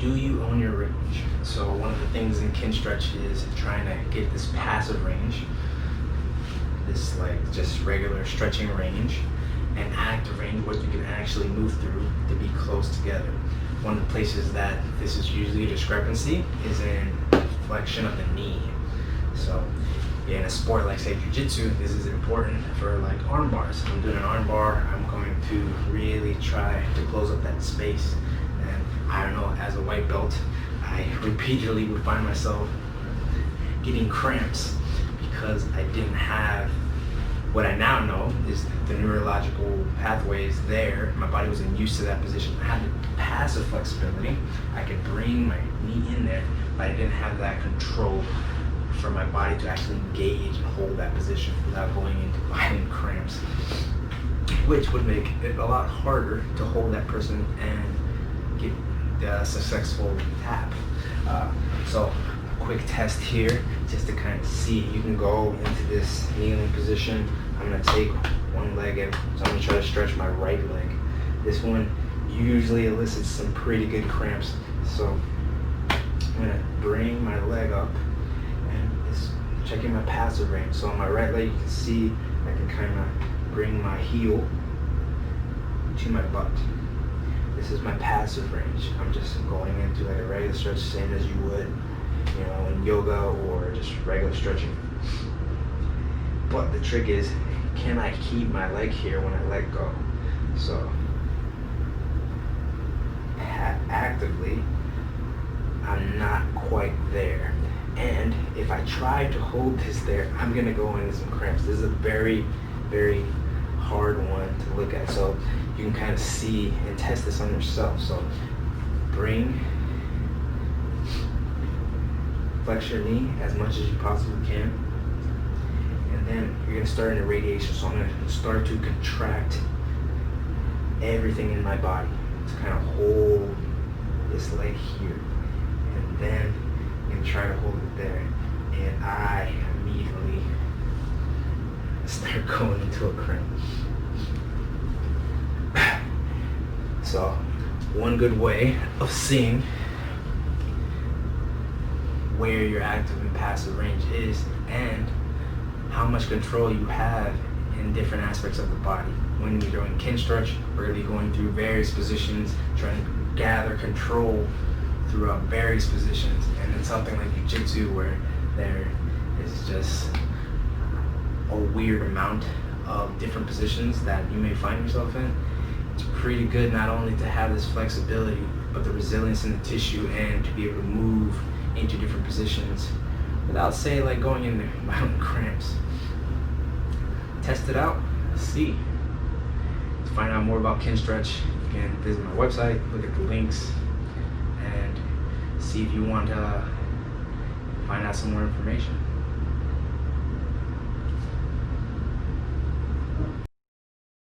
do you own your range? So one of the things in Kinstretch is trying to get this passive range, this like just regular stretching range, and active range, what you can actually move through, to be close together. One of the places that this is usually a discrepancy is in flexion of the knee. So in a sport like say jiu-jitsu, this is important for like arm bars. If I'm doing an arm bar, I'm going to really try to close up that space. And I don't know, as a white belt, I repeatedly would find myself getting cramps because I didn't have what I now know is the neurological pathways there. My body wasn't used to that position. I had the passive flexibility. I could bring my knee in there, but I didn't have that control for my body to actually engage and hold that position without going into violent cramps, which would make it a lot harder to hold that person and get the successful tap. So a quick test here, just to kind of see. You can go into this kneeling position. I'm gonna take one leg in, so I'm gonna try to stretch my right leg. This one usually elicits some pretty good cramps. So I'm gonna bring my leg up and it's checking my passive range. So on my right leg, you can see I can kind of bring my heel to my butt. This is my passive range. I'm just going into like a regular stretch, same as you would, you know, in yoga or just regular stretching. But the trick is, can I keep my leg here when I let go? So actively, I'm not quite there. And if I try to hold this there, I'm gonna go into some cramps. This is a very, very hard one to look at. So you can kind of see and test this on yourself. So flex your knee as much as you possibly can. And then you're gonna start in a radiation. So I'm gonna start to contract everything in my body to kind of hold this leg here. And then I'm gonna try to hold it there. And I immediately start going into a cramp. So one good way of seeing where your active and passive range is and how much control you have in different aspects of the body. When you're doing Kinstretch, we're going to be going through various positions, trying to gather control throughout various positions. And then something like jiu-jitsu, where there is just a weird amount of different positions that you may find yourself in. It's pretty good not only to have this flexibility, but the resilience in the tissue and to be able to move into different positions without, say, like going into violent cramps. Test it out, see. To find out more about Kinstretch, you can visit my website, look at the links, and see if you want to find out some more information.